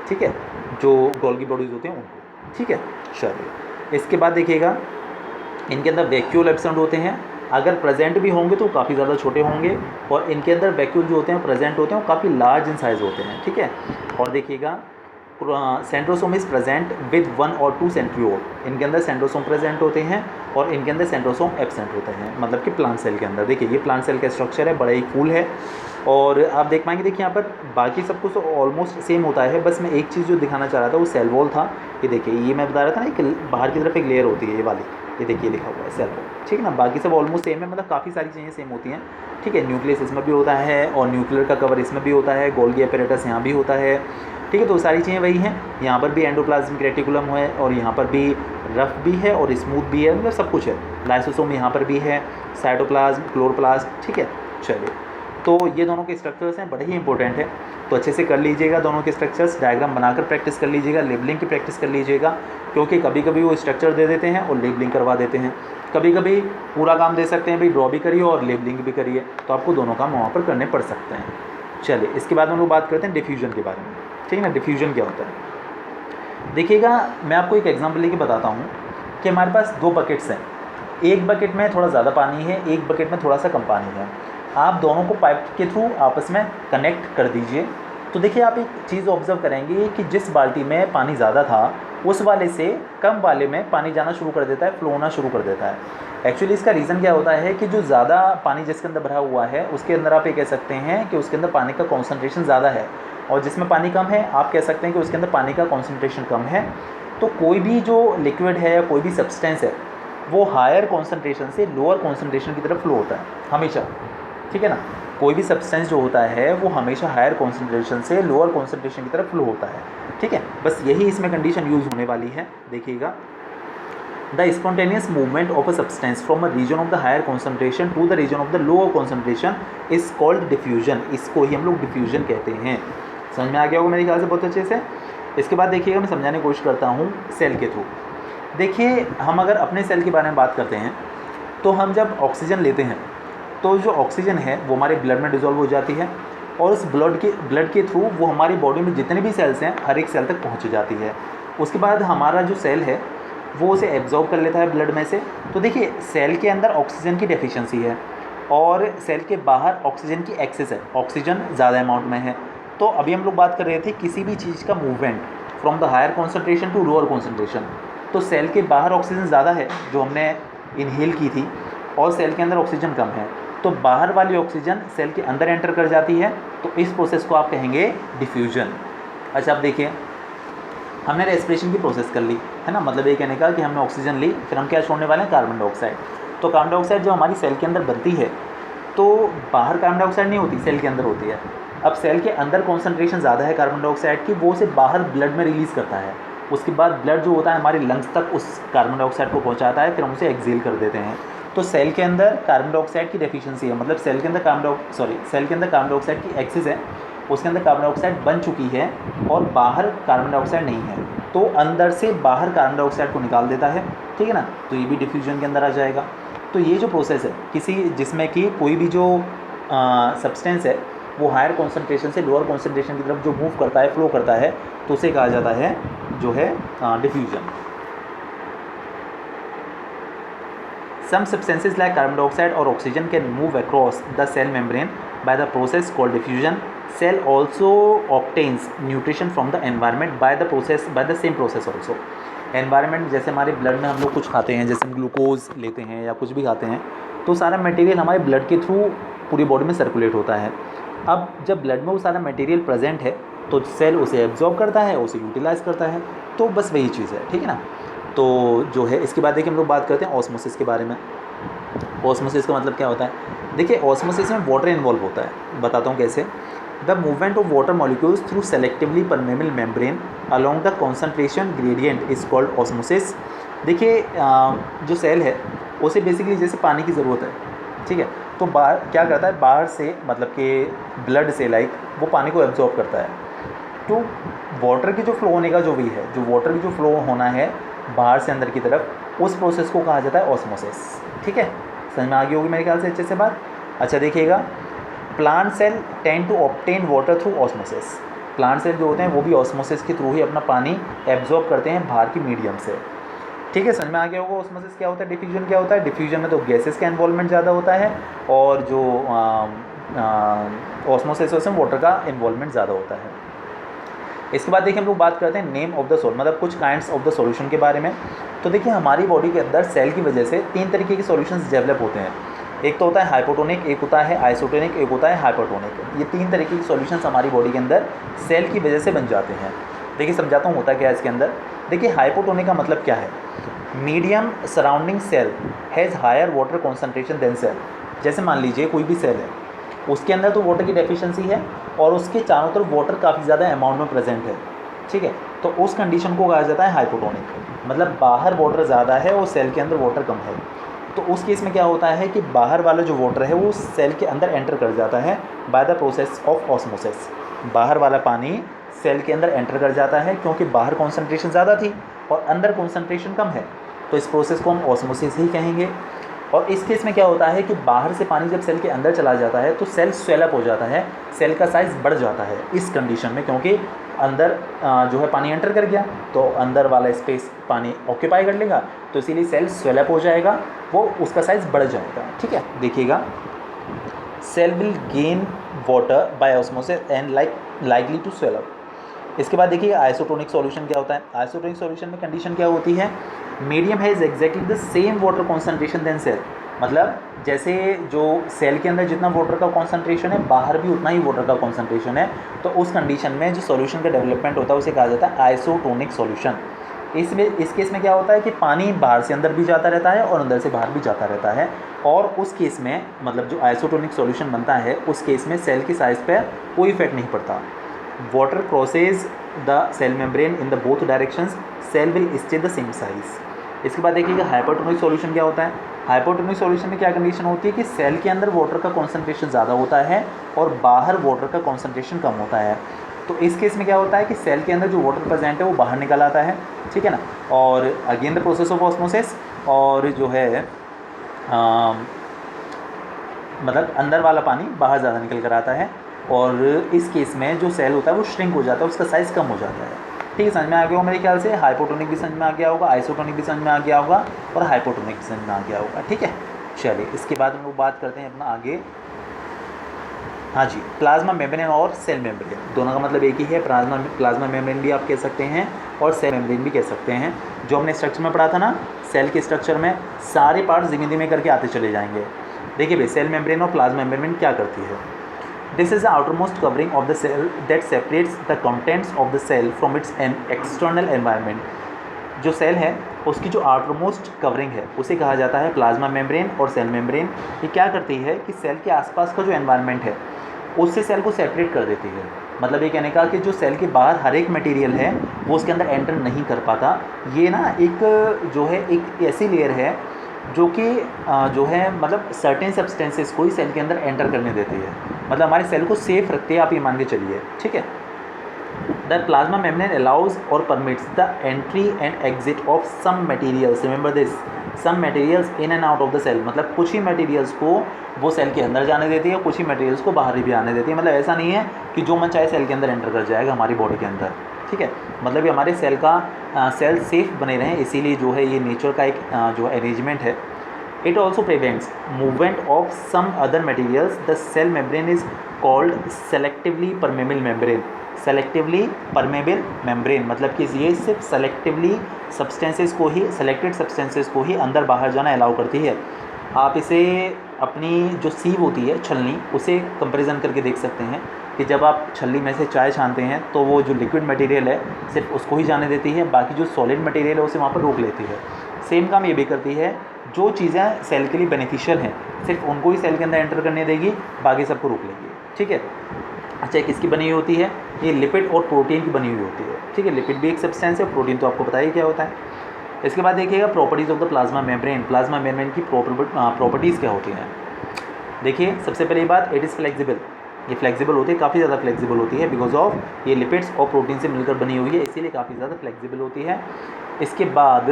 ठीक है, जो गोल्गी बॉडीज़ होते हैं उनको, ठीक है। चलिए इसके बाद देखिएगा इनके अंदर वैक्यूल एब्सेंट होते हैं। अगर प्रेजेंट भी होंगे तो काफ़ी ज़्यादा छोटे होंगे, और इनके अंदर वैक्यूल जो होते हैं प्रेजेंट होते हैं वो काफ़ी लार्ज इन साइज़ होते हैं, ठीक है। और देखिएगा सेंट्रोसोम इज़ प्रेजेंट विद 1 और 2 सेंट्रियोल। इनके अंदर सेंट्रोसोम प्रेजेंट होते हैं और इनके अंदर सेंट्रोसोम एब्सेंट होते हैं, मतलब कि प्लांट सेल के अंदर। देखिए ये प्लांट सेल का स्ट्रक्चर है, बड़ा ही कूल है। और आप देख पाएंगे, देखिए यहाँ पर बाकी सब कुछ तो ऑलमोस्ट सेम होता है, बस मैं एक चीज़ जो दिखाना चाह रहा था वो सेल वॉल था। ये देखिए ये मैं बता रहा था ना, एक बाहर की तरफ एक लेयर होती है ये वाली, ये देखिए लिखा हुआ है सेल वॉल, ठीक है ना। बाकी सब ऑलमोस्ट सेम है, मतलब काफ़ी सारी चीज़ें सेम होती हैं, ठीक है। न्यूक्लियस इसमें भी होता है और न्यूक्लियर का कवर इसमें भी होता है, गोल्गी अपैरेटस यहाँ भी होता है, ठीक है। तो सारी चीज़ें वही हैं। यहाँ पर भी एंडोप्लाज्मिक रेटिकुलम है और यहाँ पर भी रफ भी है और स्मूथ भी है, मतलब सब कुछ है। लाइसोसोम यहाँ पर भी है, साइटोप्लाज्म, क्लोरोप्लास्ट, ठीक है। चलिए तो ये दोनों के स्ट्रक्चर्स हैं, बड़े ही इंपॉर्टेंट है। तो अच्छे से कर लीजिएगा दोनों के स्ट्रक्चर्स, डायग्राम बनाकर प्रैक्टिस कर लीजिएगा, लेबलिंग की प्रैक्टिस कर लीजिएगा, क्योंकि कभी कभी वो स्ट्रक्चर दे देते हैं और लेबलिंग करवा देते हैं, कभी कभी पूरा काम दे सकते हैं भाई ड्रॉ भी करिए और लेबलिंग भी करिए, तो आपको दोनों काम वहाँ पर करने पड़ सकते हैं। चलिए इसके बाद हम लोग बात करते हैं डिफ्यूजन के बारे में, ठीक है ना। डिफ्यूजन क्या होता है, देखिएगा मैं आपको एक एग्जांपल लेके बताता हूँ कि हमारे पास 2 बकेट्स हैं, एक बकेट में थोड़ा ज़्यादा पानी है, एक बकेट में थोड़ा सा कम पानी है। आप दोनों को पाइप के थ्रू आपस में कनेक्ट कर दीजिए। तो देखिए आप एक चीज़ ऑब्जर्व करेंगे कि जिस बाल्टी में पानी ज़्यादा था उस वाले से कम वाले में पानी जाना शुरू कर देता है, फ्लो होना शुरू कर देता है। एक्चुअली इसका रीज़न क्या होता है कि जो ज़्यादा पानी जिसके अंदर भरा हुआ है उसके अंदर आप ये कह सकते हैं कि उसके अंदर पानी का कॉन्सेंट्रेशन ज़्यादा है, और जिसमें पानी कम है आप कह सकते हैं कि उसके अंदर पानी का कॉन्सेंट्रेशन कम है। तो कोई भी जो लिक्विड है या कोई भी सब्सटेंस है वो हायर कॉन्सेंट्रेशन से लोअर कॉन्सेंट्रेशन की तरफ फ्लो होता है हमेशा, ठीक है ना। कोई भी सब्सटेंस जो होता है वो हमेशा हायर कॉन्सेंट्रेशन से लोअर कॉन्सेंट्रेशन की तरफ फ्लो होता है, ठीक है। बस यही इसमें कंडीशन यूज़ होने वाली है। देखिएगा, the spontaneous movement of a substance from a region of the higher concentration to the region of the lower concentration is called diffusion. इसको ही हम लोग डिफ्यूजन कहते हैं। समझ में आ गया होगा मेरे ख्याल से बहुत अच्छे से। इसके बाद देखिएगा मैं समझाने की कोशिश करता हूँ सेल के थ्रू। देखिए हम अगर अपने सेल के बारे में बात करते हैं तो हम जब ऑक्सीजन लेते हैं तो जो ऑक्सीजन है वो हमारे ब्लड में डिज़ोल्व हो जाती है, और उस ब्लड के थ्रू वो हमारी बॉडी में जितने भी सेल्स हैं हर एक सेल तक पहुंच जाती है। उसके बाद हमारा जो सेल है वो उसे एब्जॉर्ब कर लेता है ब्लड में से। तो देखिए सेल के अंदर ऑक्सीजन की डेफिशिएंसी है और सेल के बाहर ऑक्सीजन की एक्सेस है, ऑक्सीजन ज़्यादा अमाउंट में है। तो अभी हम लोग बात कर रहे थे किसी भी चीज़ का movement from the higher concentration to lower concentration. तो सेल के बाहर ऑक्सीजन ज़्यादा है जो हमने इनहेल की थी, और सेल के अंदर ऑक्सीजन कम है, तो बाहर वाली ऑक्सीजन सेल के अंदर एंटर कर जाती है। तो इस प्रोसेस को आप कहेंगे डिफ्यूजन। अच्छा अब देखिए, हमने रेस्पिरेशन की प्रोसेस कर ली है ना, मतलब ये कहने का कि हमने ऑक्सीजन ली, फिर हम क्या छोड़ने वाले हैं, कार्बन डाइऑक्साइड। तो कार्बन डाइऑक्साइड जो हमारी सेल के अंदर बनती है तो बाहर कार्बन डाइऑक्साइड नहीं होती, सेल के अंदर होती है। अब सेल के अंदर कॉन्सेंट्रेशन ज़्यादा है कार्बन डाइऑक्साइड की, वो उसे बाहर ब्लड में रिलीज़ करता है। उसके बाद ब्लड जो होता है हमारी लंग्स तक उस कार्बन डाइऑक्साइड को पहुंचाता है, फिर हम उसे एक्सेल कर देते हैं। तो सेल के अंदर कार्बन डाइऑक्साइड की डेफिशिएंसी है, मतलब सेल के अंदर कार्बन डाइऑक्साइड की एक्सेस है, उसके अंदर कार्बन डाइऑक्साइड बन चुकी है और बाहर कार्बन डाइऑक्साइड नहीं है, तो अंदर से बाहर कार्बन डाइऑक्साइड को निकाल देता है, ठीक है ना। तो ये भी डिफ्यूजन के अंदर आ जाएगा। तो ये जो प्रोसेस है किसी जिसमें कि कोई भी जो सब्सटेंस है वो हायर कॉन्सेंट्रेशन से लोअर कॉन्सेंट्रेशन की तरफ जो मूव करता है, फ्लो करता है, तो उसे कहा जाता है जो है diffusion. Some substances like carbon dioxide or oxygen can move across the cell membrane by the process called diffusion. Cell also obtains nutrition from the environment by the same process also. Environment जैसे हमारे blood में हम लोग कुछ खाते हैं, जैसे हम ग्लूकोज लेते हैं या कुछ भी खाते हैं, तो सारा मटेरियल हमारे ब्लड के थ्रू पूरी बॉडी में सर्कुलेट होता है। अब जब ब्लड में वो सारा मटेरियल प्रेजेंट है तो सेल उसे एब्जॉर्ब करता है, उसे यूटिलाइज करता है, तो बस वही चीज़ है, ठीक है ना। तो जो है इसके बाद देखिए हम लोग बात करते हैं ऑस्मोसिस के बारे में। ऑस्मोसिस का मतलब क्या होता है, देखिए ऑस्मोसिस में वाटर इन्वॉल्व होता है, बताता हूँ कैसे। The movement of water molecules through selectively permeable membrane along the concentration gradient is called osmosis. देखिए जो सेल है उसे बेसिकली जैसे पानी की ज़रूरत है, ठीक है, तो बाहर क्या करता है, बाहर से मतलब कि ब्लड से लाइक वो पानी को एब्जॉर्ब करता है। तो वाटर की जो फ्लो होने का जो भी है, जो वाटर की जो फ्लो होना है बाहर से अंदर की तरफ, उस प्रोसेस को कहा जाता है ऑस्मोसिस, ठीक है। समझ में आ गई होगी मेरे ख्याल से अच्छे से बात। अच्छा देखिएगा, plant cell tend to obtain water through osmosis. Plant cell जो होते हैं वो भी ऑस्मोसिस के थ्रू ही अपना पानी एब्जॉर्ब करते हैं बाहर की मीडियम से, ठीक है। समझ में आ गया होगा ऑस्मोसिस क्या होता है, डिफ्यूजन क्या होता है। डिफ्यूजन में तो गैसेस का इन्वॉल्वमेंट ज़्यादा होता है, और जो ऑस्मोसिस उसमें वाटर का इन्वॉल्वमेंट ज़्यादा होता है। इसके बाद देखिए हम लोग बात करते हैं नेम ऑफ द सोल, मतलब कुछ काइंड्स ऑफ द सॉल्यूशन के बारे में। तो देखिए हमारी बॉडी के अंदर सेल की वजह से 3 तरीके के सॉल्यूशंस डेवलप होते हैं। एक तो होता है हाइपोटोनिक, एक होता है आइसोटोनिक, एक होता है हाइपरटोनिक। ये 3 तरीके के सॉल्यूशंस हमारी बॉडी के अंदर सेल की वजह से बन जाते हैं। देखिए समझाता हूँ होता क्या है इसके अंदर। देखिए हाइपोटोनिक का मतलब क्या है, medium surrounding cell has higher water concentration than cell. जैसे मान लीजिए कोई भी सेल है, उसके अंदर तो वाटर की डेफिशिएंसी है और उसके चारों तरफ वाटर काफ़ी ज़्यादा अमाउंट में प्रेजेंट है, ठीक है, तो उस कंडीशन को कहा जाता है हाइपोटोनिक। मतलब बाहर वाटर ज़्यादा है और सेल के अंदर वाटर कम है। तो उस केस में क्या होता है कि बाहर वाला जो वाटर है वो सेल के अंदर एंटर कर जाता है by the process of osmosis. बाहर वाला पानी सेल के अंदर एंटर कर जाता है क्योंकि बाहर कॉन्सेंट्रेशन ज़्यादा थी और अंदर कॉन्सेंट्रेशन कम है, तो इस प्रोसेस को हम ऑस्मोसिस ही कहेंगे। और इस केस में क्या होता है कि बाहर से पानी जब सेल के अंदर चला जाता है तो सेल स्वेलअप हो जाता है, सेल का साइज़ बढ़ जाता है इस कंडीशन में, क्योंकि अंदर जो है पानी एंटर कर गया तो अंदर वाला स्पेस पानी ऑक्यूपाई कर लेगा, तो इसीलिए सेल स्वेलअप हो जाएगा, वो उसका साइज़ बढ़ जाएगा। ठीक है, देखिएगा, cell will gain water by osmosis and likely to swell up. इसके बाद देखिए आइसोटोनिक सॉल्यूशन क्या होता है। आइसोटोनिक सॉल्यूशन में कंडीशन क्या होती है, medium has exactly the same water concentration than cell, मतलब जैसे जो सेल के अंदर जितना वाटर का कॉन्सेंट्रेशन है बाहर भी उतना ही वाटर का कॉन्सेंट्रेशन है, तो उस कंडीशन में जो सॉल्यूशन का डेवलपमेंट होता है उसे कहा जाता है आइसोटोनिक सॉल्यूशन। इस केस में क्या होता है कि पानी बाहर से अंदर भी जाता रहता है और अंदर से बाहर भी जाता रहता है, और उस केस में मतलब जो आइसोटोनिक सॉल्यूशन बनता है उस केस में सेल की साइज़ पर कोई इफेक्ट नहीं पड़ता। Water crosses the cell membrane in the both directions, cell will stay the same size. इसके बाद देखिएगा हाइपोटोनिक सॉल्यूशन क्या होता है। हाइपोटोनिक सॉल्यूशन में क्या कंडीशन होती है कि सेल के अंदर वाटर का कॉन्सेंट्रेशन ज़्यादा होता है और बाहर वाटर का कॉन्सेंट्रेशन कम होता है, तो इस केस में क्या होता है कि सेल के अंदर जो वाटर प्रेजेंट है वो बाहर निकल आता है, ठीक है ना, और again the process of osmosis, और जो है मतलब अंदर वाला पानी बाहर ज़्यादा निकल कर आता है, और इस केस में जो सेल होता है वो श्रिंक हो जाता है, उसका साइज़ कम हो जाता है। ठीक है, समझ में आ गया होगा मेरे ख्याल से। हाइपोटोनिक भी समझ में आ गया होगा, आइसोटोनिक भी समझ में आ गया होगा, और हाइपोटोनिक भी समझ में आ गया होगा। ठीक है, चलिए इसके बाद हम लोग बात करते हैं अपना आगे। हाँ जी, प्लाज्मा मेम्ब्रेन और सेल मेम्ब्रेन दोनों का मतलब एक ही है। प्लाज्मा मेम्ब्रेन भी आप कह सकते हैं और सेल मेम्ब्रेन भी कह सकते हैं। जो हमने स्ट्रक्चर में पढ़ा था ना, सेल के स्ट्रक्चर में सारे पार्ट्स धीमे धीमे करके आते चले जाएंगे। देखिए भाई, सेल मेम्ब्रेन और प्लाज्मा मेम्ब्रेन क्या करती है। This is the outermost covering of the cell that separates the contents of the cell from its external environment। जो सेल है उसकी जो आउटरमोस्ट कवरिंग है उसे कहा जाता है प्लाज्मा मेम्ब्रेन और सेल मेम्ब्रेन। ये क्या करती है कि सेल के आसपास का जो एनवायरनमेंट है उससे सेल को सेपरेट कर देती है। मतलब ये कहने का कि जो सेल के बाहर हर एक मटेरियल है वो उसके अंदर एंटर नहीं कर पाता। ये ना एक जो है एक ऐसी लेयर है जो कि जो है मतलब सर्टेन सब्सटेंसेस को ही सेल के अंदर एंटर करने देती है, मतलब हमारे सेल को सेफ रखते हैं, आप ये मान के चलिए। ठीक है, द प्लाज्मा मेम्ब्रेन अलाउज और permits the entry and exit of some materials, remember this, some materials in and out of the cell, मतलब कुछ ही मटेरियल्स को वो सेल के अंदर जाने देती है, कुछ ही मटेरियल्स को बाहर भी आने देती है। मतलब ऐसा नहीं है कि जो मन चाहे सेल के अंदर एंटर कर जाएगा हमारी बॉडी के अंदर। ठीक है, मतलब ये हमारे सेल का सेल सेफ बने रहें, इसीलिए जो है ये नेचर का एक जो अरेंजमेंट है। It also prevents movement of some other materials. The cell membrane is called selectively permeable membrane. Selectively permeable membrane मतलब कि ये सिर्फ सेलेक्टिवली सब्सटेंसेस को ही, सेलेक्टेड सब्सटेंसेस को ही अंदर बाहर जाना अलाउ करती है। आप इसे अपनी जो सीव होती है छलनी, उसे कंपैरिजन करके देख सकते हैं कि जब आप छलनी में से चाय छानते हैं तो वो जो लिक्विड मटेरियल है सिर्फ उसको ही जाने देती है, बाकी जो सॉलिड मटेरियल है उसे वहाँ पर रोक लेती है। सेम काम ये भी करती है, जो चीज़ें सेल के लिए बेनिफिशियल हैं सिर्फ उनको ही सेल के अंदर एंटर करने देगी, बाकी सबको रोक लेगी। ठीक है, अच्छा किसकी बनी हुई होती है, ये लिपिड और प्रोटीन की बनी हुई होती है। ठीक है, लिपिड भी एक सब्सटेंस है, प्रोटीन तो आपको पता ही क्या होता है। इसके बाद देखिएगा properties of the plasma membrane. Plasma membrane की प्रॉपर्टीज़ क्या होती हैं। देखिए सबसे पहली बात, इट इज़ फ्लेक्सिबल। ये फ्लेक्सिबल होती है, काफ़ी ज़्यादा फ्लेक्सिबल होती है, बिकॉज ऑफ ये लिपिड्स और प्रोटीन से मिलकर बनी हुई है, इसीलिए काफ़ी ज़्यादा फ्लेक्सिबल होती है। इसके बाद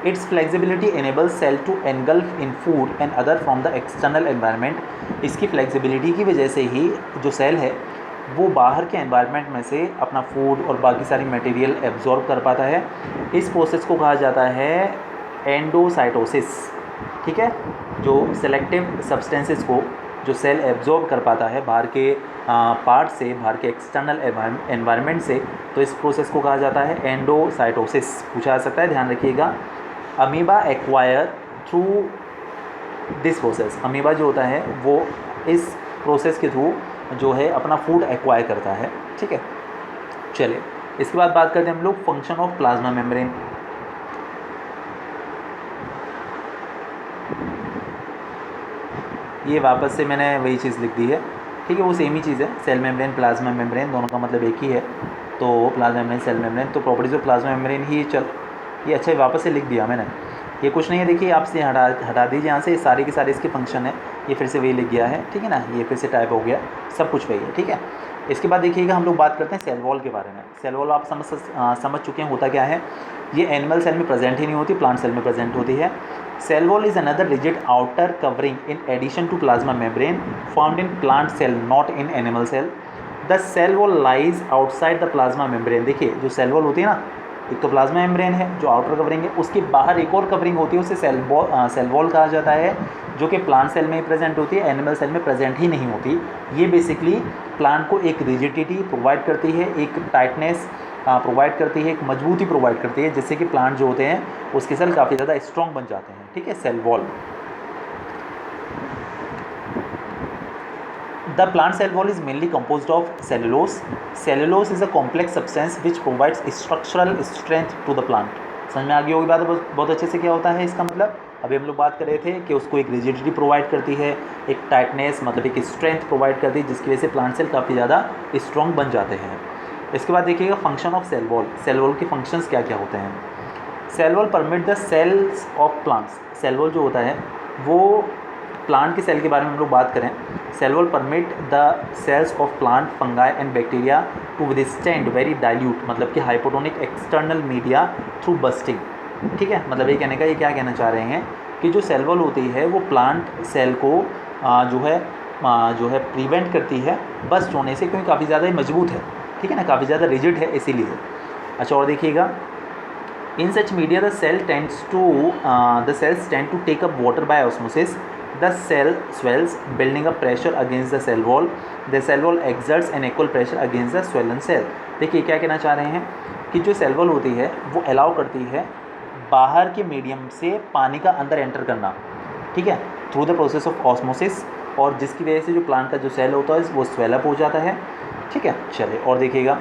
its flexibility enables cell to engulf in food and other from the external environment. इसकी फ्लेक्सिबिलिटी की वजह से ही जो सेल है वो बाहर के एनवायरनमेंट में से अपना फूड और बाकी सारी मटेरियल एब्जॉर्ब कर पाता है। इस प्रोसेस को कहा जाता है एंडोसाइटोसिस। ठीक है, जो सेलेक्टिव सब्सटेंसेस को जो सेल एब्जॉर्ब कर पाता है बाहर के पार्ट से, बाहर के एक्सटर्नल एनवायरनमेंट से, तो इस प्रोसेस को कहा जाता है एंडोसाइटोसिस। पूछा जा सकता है, ध्यान रखिएगा। Amoeba acquire through this process. Amoeba जो होता है वो इस प्रोसेस के थ्रू जो है अपना फूड एक्वायर करता है। ठीक है, चलिए इसके बाद बात करते हैं हम लोग फंक्शन ऑफ प्लाज्मा मेम्ब्रेन। ये वापस से मैंने वही चीज़ लिख दी है। ठीक है, वो सेम ही चीज़ है, सेल मेम्ब्रेन प्लाज्मा मेम्ब्रेन दोनों का मतलब एक ही है। तो प्लाज्मा मेम्ब्रेन सेल मेम्ब्रेन, तो प्रॉपर्टीज ऑफ प्लाज्मा मेम्ब्रेन ही ये अच्छा वापस से लिख दिया मैंने। ये कुछ नहीं है, देखिए आपसे हटा दीजिए यहाँ से, सारे के सारे इसके फंक्शन है, ये फिर से वही लिख गया है, ठीक है ना, ये फिर से टाइप हो गया, सब कुछ वही है, ठीक है। इसके बाद देखिएगा हम लोग बात करते हैं सेल वॉल के बारे में। सेल वॉल आप समझ चुके हैं होता क्या है। ये एनिमल सेल में प्रेजेंट ही नहीं होती, प्लांट सेल में प्रेजेंट होती है। Cell wall is another rigid outer covering in addition to plasma membrane found in plant cell not in animal cell. The cell wall lies outside the plasma membrane. देखिए जो cell wall होती है ना, एक तो plasma membrane है जो outer covering है, उसके बाहर एक और कवरिंग होती है, उसे सेल वॉल कहा जाता है, जो कि प्लांट सेल में ही प्रेजेंट होती है, एनिमल सेल में प्रेजेंट ही नहीं होती। ये बेसिकली प्लांट को एक रिजिडिटी प्रोवाइड करती है, एक टाइटनेस प्रोवाइड करती है, एक मजबूती प्रोवाइड करती है, जिससे कि प्लांट जो होते हैं उसके सेल काफ़ी ज़्यादा स्ट्रॉन्ग बन जाते हैं, ठीक है। Cell wall, the plant cell wall is mainly composed of cellulose. Cellulose is a complex substance which provides structural strength to the plant. समझ में आ गई होगी बात बहुत अच्छे से क्या होता है इसका मतलब। अभी हम लोग बात कर रहे थे कि उसको एक रिजिडिटी प्रोवाइड करती है, एक टाइटनेस मतलब एक स्ट्रेंथ प्रोवाइड करती है, जिसकी वजह से प्लांट सेल काफ़ी ज़्यादा स्ट्रॉन्ग बन जाते हैं। इसके बाद देखिएगा function of cell wall. Cell wall के फंक्शंस क्या क्या होते हैं। Cell wall permit the cells of plants. Cell wall जो होता है वो प्लांट के सेल के बारे में हम लोग बात करें, cell wall permit the cells of plant fungi and bacteria to withstand very dilute मतलब कि hypotonic external media through bursting, ठीक है। मतलब ये कहने का ये क्या कहना चाह रहे हैं कि जो सेल वॉल होती है वो प्लांट सेल को जो है प्रिवेंट करती है बस्ट होने से, क्योंकि काफ़ी ज़्यादा मजबूत है, ठीक है ना, काफ़ी ज़्यादा रिजिड है इसीलिए। अच्छा और देखिएगा, in such media the cells tend to take up water by osmosis. The cell swells, building up pressure against the cell wall. The cell wall exerts an equal pressure against the swollen cell. देखिए क्या कहना चाह रहे हैं कि जो cell wall होती है वो अलाउ करती है बाहर के मीडियम से पानी का अंदर एंटर करना, ठीक है, through the process of osmosis, और जिसकी वजह से जो प्लांट का जो सेल होता है वो स्वेलअप हो जाता है, ठीक है। चलिए और देखिएगा,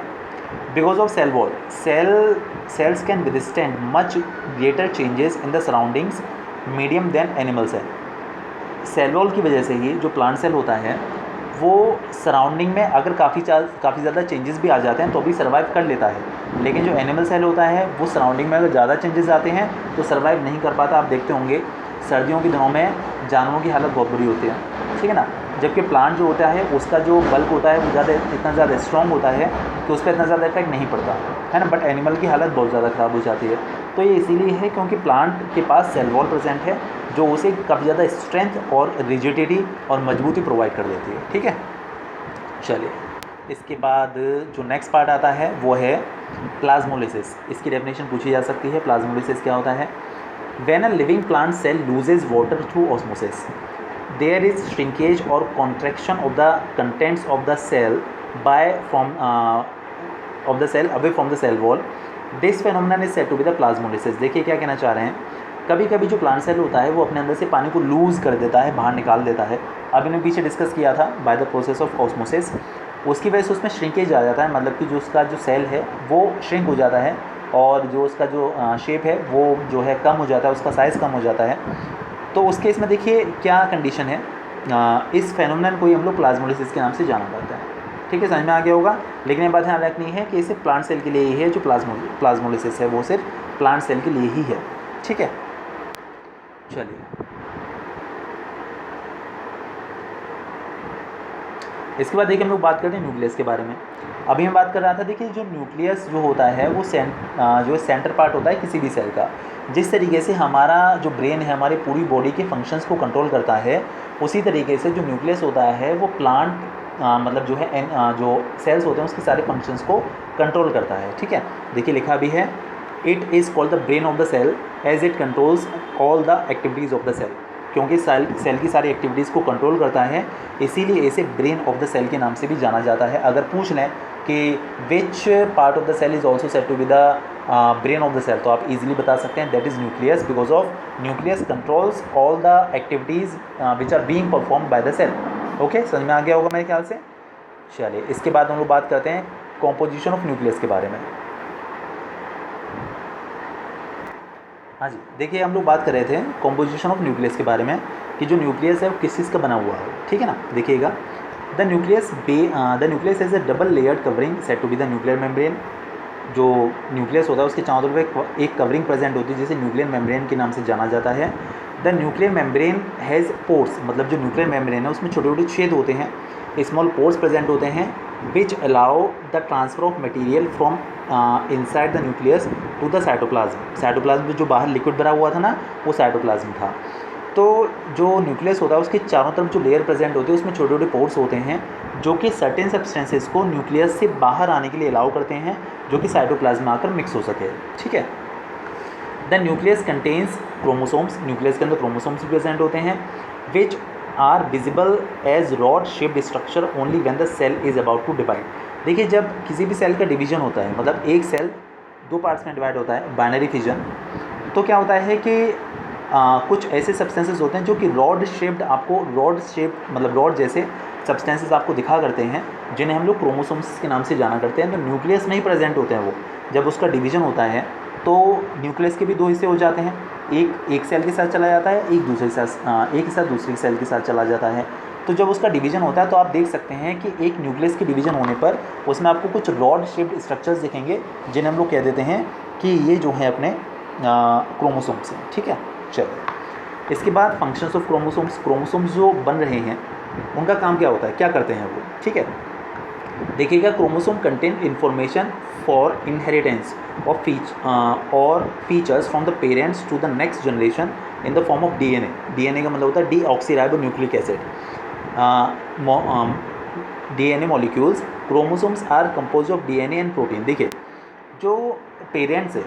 because of cell wall cells can withstand much greater changes in the surroundings medium than animal cell. Cell wall की वजह से ही जो प्लांट सेल होता है वो सराउंडिंग में अगर काफ़ी ज़्यादा चेंजेस भी आ जाते हैं तो भी सर्वाइव कर लेता है, लेकिन जो एनिमल सेल होता है वो सराउंडिंग में अगर ज़्यादा चेंजेस आते हैं तो सर्वाइव नहीं कर पाता। आप देखते होंगे सर्दियों के दिनों में जानवरों की हालत बहुत बुरी होती है, ठीक है ना, जबकि प्लांट जो होता है उसका जो बल्क होता है वो इतना ज़्यादा स्ट्रॉन्ग होता है कि उस पर इतना ज़्यादा इफेक्ट नहीं पड़ता है ना, बट एनिमल की हालत बहुत ज़्यादा ख़राब हो जाती है। तो ये इसीलिए है क्योंकि प्लांट के पास सेल वॉल प्रेजेंट है जो उसे काफ़ी ज़्यादा स्ट्रेंथ और रिजिडिटी और मजबूती प्रोवाइड कर देती है, ठीक है। चलिए इसके बाद जो नेक्स्ट पार्ट आता है वो है प्लाज्मोलिसिस। इसकी डेफिनेशन पूछी जा सकती है। प्लाज्मोलिसिस क्या होता है। When a living plant cell loses water through osmosis there is shrinkage और contraction of the contents of the cell away from the cell wall. This phenomenon is said to be the plasmolysis. देखिए क्या कहना चाह रहे हैं, कभी कभी जो प्लांट सेल होता है वो अपने अंदर से पानी को लूज़ कर देता है, बाहर निकाल देता है। अभी ने पीछे डिस्कस किया था by the process of osmosis, उसकी वजह से उसमें श्रिंकेज आ जाता है, मतलब कि जो उसका जो सेल है वो श्रिंक हो जाता है और जो उसका जो शेप है वो जो है कम हो जाता है, उसका साइज़ कम हो जाता है। तो उस केस में देखिए क्या कंडीशन है, इस फेनोमेनन को ही हम लोग प्लाज्मोलिसिस के नाम से जाना जाता है, ठीक है, समझ में आ गया होगा। लेकिन ये बात ध्यान रखनी है कि सिर्फ प्लांट सेल के लिए ही है जो प्लाज्मोलिसिस है, वो सिर्फ प्लांट सेल के लिए ही है, ठीक है। चलिए इसके बाद देखिए हम लोग बात करते हैं न्यूक्लियस के बारे में। अभी मैं बात कर रहा था, देखिए जो न्यूक्लियस जो होता है वो जो सेंटर पार्ट होता है किसी भी सेल का। जिस तरीके से हमारा जो ब्रेन है हमारी पूरी बॉडी के फंक्शंस को कंट्रोल करता है, उसी तरीके से जो न्यूक्लियस होता है वो प्लांट मतलब जो है जो सेल्स होते हैं उसके सारे फंक्शंस को कंट्रोल करता है, ठीक है। देखिए लिखा भी है, it is called the brain of the cell as it controls all the activities of the cell. क्योंकि सेल की सारी एक्टिविटीज़ को कंट्रोल करता है, इसीलिए इसे ब्रेन ऑफ द सेल के नाम से भी जाना जाता है। अगर पूछ लें कि which part of the cell is also said to be the brain of the cell, तो आप इजीली बता सकते हैं that is nucleus, because of nucleus controls all the activities which are being performed by the cell. Okay, समझ में आ गया होगा मेरे ख्याल से। चलिए इसके बाद हम लोग बात करते हैं कॉम्पोजिशन ऑफ न्यूक्लियस के बारे में। हाँ जी, देखिए हम लोग बात कर रहे थे कॉम्पोजिशन ऑफ न्यूक्लियस के बारे में कि जो न्यूक्लियस है वो किस चीज़ का बना हुआ है, ठीक है ना। देखिएगा, the nucleus is a double layered covering said to be the nuclear membrane. जो न्यूक्लियस होता है उसके चारों तरफ एक कवरिंग प्रेजेंट होती है जिसे न्यूक्लियर मेम्ब्रेन के नाम से जाना जाता है। The nuclear membrane has pores, मतलब जो न्यूक्लियर मेम्ब्रेन है उसमें छोटे छोटे छेद होते हैं, स्मॉल पोर्स प्रेजेंट होते हैं, which allow the transfer of material from inside the nucleus to the cytoplasm. Cytoplasm में जो बाहर लिक्विड भरा हुआ था ना, वो साइटोप्लाज्म था। तो जो न्यूक्लियस होता है उसके चारों तरफ जो लेयर प्रेजेंट होती है उसमें छोटे छोटे पोर्स होते हैं जो कि सर्टेन सब्सटेंसेस को न्यूक्लियस से बाहर आने के लिए अलाउ करते हैं, जो कि साइटोप्लाज्म में आकर मिक्स हो सके। ठीक है। The nucleus contains chromosomes, nucleus के अंदर क्रोमोसोम्स प्रेजेंट होते हैं, which are visible as rod shaped structure only when the cell is about to divide. देखिए, जब किसी भी सेल का डिवीजन होता है, मतलब एक सेल दो पार्ट्स में डिवाइड होता है, बाइनरी फिजन, तो क्या होता है कि कुछ ऐसे सब्सटेंसेस होते हैं जो कि रॉड शेप्ड, आपको रॉड शेप्ड मतलब रॉड जैसे सब्सटेंसेस आपको दिखा करते हैं, जिन्हें हम लोग क्रोमोसोम्स के नाम से जाना करते हैं। तो न्यूक्लियस में ही प्रेजेंट होते हैं वो। जब उसका डिवीजन होता है तो न्यूक्लियस के भी दो हिस्से हो जाते हैं, एक सेल के साथ चला जाता है, एक के साथ दूसरी सेल के साथ चला जाता है। तो जब उसका डिवीजन होता है तो आप देख सकते हैं कि एक न्यूक्लियस के डिवीजन होने पर उसमें आपको कुछ रॉड शेप्ड स्ट्रक्चर्स दिखेंगे, जिन्हें हम लोग कह देते हैं कि ये जो है अपने क्रोमोसोम्स हैं। ठीक है। चलो, इसके बाद फंक्शंस ऑफ क्रोमोसोम्स। क्रोमोसोम्स जो बन रहे हैं उनका काम क्या होता है, क्या करते हैं वो। ठीक है। देखिएगा, chromosome contain information for inheritance of our features from the parents to the next generation in the form of DNA. DNA का मतलब होता है deoxyribonucleic acid, DNA molecules. Chromosomes are composed of DNA and protein. देखिए, जो parents है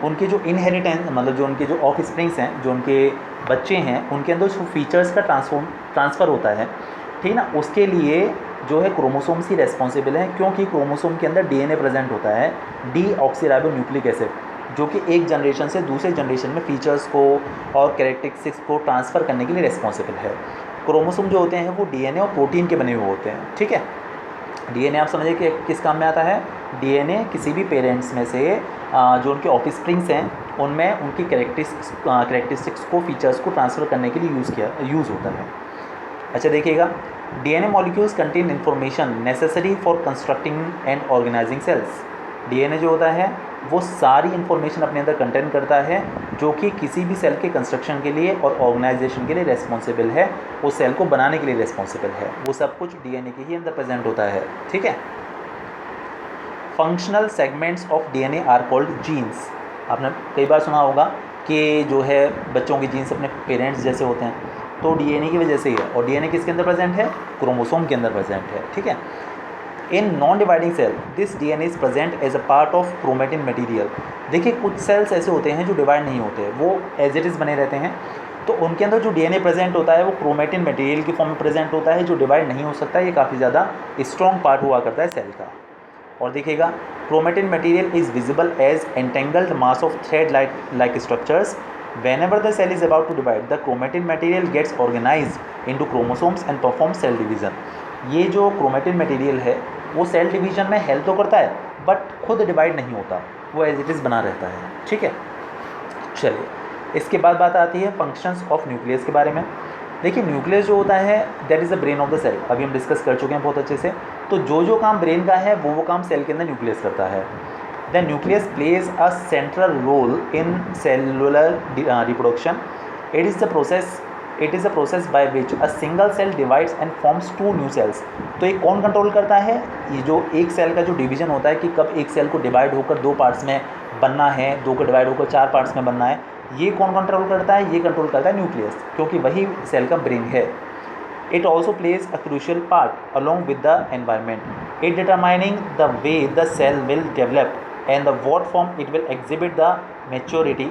उनके जो inheritance, मतलब जो उनके जो ऑफ स्प्रिंग्स हैं, जो उनके बच्चे हैं, उनके अंदर जो फीचर्स का ट्रांसफ़र होता है, ठीक ना, उसके लिए जो है क्रोमोसोम्स ही रेस्पॉन्सिबल है, क्योंकि क्रोमोसोम के अंदर डीएनए प्रेजेंट होता है, डीऑक्सीराइबोन्यूक्लिक एसिड, जो कि एक जनरेशन से दूसरे जनरेशन में फीचर्स को और कैरेक्टरिस्टिक्स को ट्रांसफ़र करने के लिए रेस्पॉन्सिबल है। क्रोमोसोम जो होते हैं वो डीएनए और प्रोटीन के बने हुए होते हैं। ठीक है। डीएनए आप समझिए कि किस काम में आता है। डीएनए किसी भी पेरेंट्स में से जो उनके ऑफस्प्रिंग्स हैं उनमें उनकी कैरेक्टरिस्टिक्स को, फीचर्स को ट्रांसफ़र करने के लिए यूज़ होता है। अच्छा, देखिएगा, DNA molecules contain information necessary for constructing and organizing cells. DNA जो होता है वो सारी इन्फॉर्मेशन अपने अंदर कंटेन करता है जो कि किसी भी सेल के कंस्ट्रक्शन के लिए और ऑर्गेनाइजेशन के लिए रेस्पॉन्सिबल है, वो सेल को बनाने के लिए रेस्पॉन्सिबल है, वो सब कुछ डीएनए के ही अंदर प्रेजेंट होता है। ठीक है। Functional segments of DNA are called genes. आपने कई बार सुना होगा कि जो है बच्चों के जीन्स अपने पेरेंट्स जैसे होते हैं, तो डीएनए की वजह से ही है। और डीएनए किसके अंदर प्रेजेंट है, क्रोमोसोम के अंदर प्रेजेंट है। ठीक है। In non dividing cell this DNA is present as a part of chromatin material. देखिए, कुछ सेल्स ऐसे होते हैं जो डिवाइड नहीं होते, वो एज इट इज़ बने रहते हैं, तो उनके अंदर जो डीएनए प्रेजेंट होता है वो क्रोमेटिन मटेरियल की फॉर्म में प्रेजेंट होता है, जो डिवाइड नहीं हो सकता। ये काफ़ी ज़्यादा स्ट्रॉन्ग पार्ट हुआ करता है सेल का। और देखिएगा, chromatin material is visible as entangled mass of thread like structures. Whenever the cell is about to divide, the chromatin material gets organized into chromosomes and performs cell division. ये जो chromatin material है वो cell division में help तो करता है, but खुद divide नहीं होता, वो एज इट इज़ बना रहता है। ठीक है। चलिए, इसके बाद बात आती है फंक्शंस ऑफ न्यूक्लियस के बारे में। देखिए, न्यूक्लियस जो होता है that is the brain of the cell. अभी हम डिस्कस कर चुके हैं बहुत अच्छे से। तो जो काम ब्रेन का है वो काम सेल के अंदर न्यूक्लियस करता है। The nucleus plays a central role in cellular reproduction. It is the process by which a single cell divides and forms two new cells. तो ये कौन कंट्रोल करता है? ये जो एक सेल का जो डिवीजन होता है कि कब एक सेल को डिवाइड होकर दो पार्ट्स में बनना है, दो को डिवाइड होकर चार पार्ट्स में बनना है, ये कौन कंट्रोल करता है? ये कंट्रोल करता है न्यूक्लियस, क्योंकि वही सेल का ब्रेन है। It also plays a crucial part along with the environment in determining the way the cell will develop and the what form it will exhibit the maturity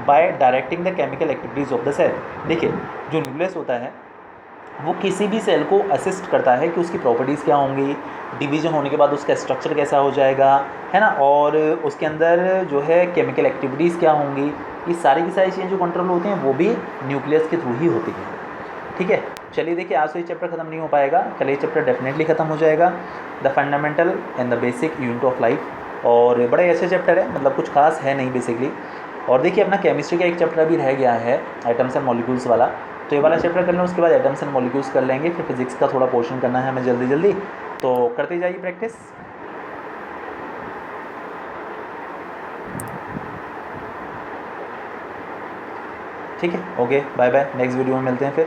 by directing the chemical activities of the cell. देखिए, जो nucleus होता है वो किसी भी cell को assist करता है कि उसकी प्रॉपर्टीज़ क्या होंगी, डिवीजन होने के बाद उसका स्ट्रक्चर कैसा हो जाएगा, है ना, और उसके अंदर जो है केमिकल एक्टिविटीज़ क्या होंगी, ये सारी की सारी चीज़ें जो कंट्रोल होती हैं वो भी न्यूक्लियस के थ्रू ही होती हैं। ठीक है। चलिए, देखिए, आज तो ये चैप्टर ख़त्म नहीं हो पाएगा, कल ये चैप्टर डेफिनेटली ख़त्म हो जाएगा, the fundamental and the basic unit of life. और बड़ा ही अच्छा चैप्टर है, मतलब कुछ खास है नहीं बेसिकली। और देखिए, अपना केमिस्ट्री का एक चैप्टर भी रह गया है, एटम्स एंड मॉलिक्यूल्स वाला, तो ये वाला चैप्टर कर लें, उसके बाद एटम्स एंड मॉलिक्यूल्स कर लेंगे, फिर फिजिक्स का थोड़ा पोर्शन करना है हमें जल्दी जल्दी, तो करते जाइए प्रैक्टिस। ठीक है, okay bye bye, next video में मिलते हैं फिर।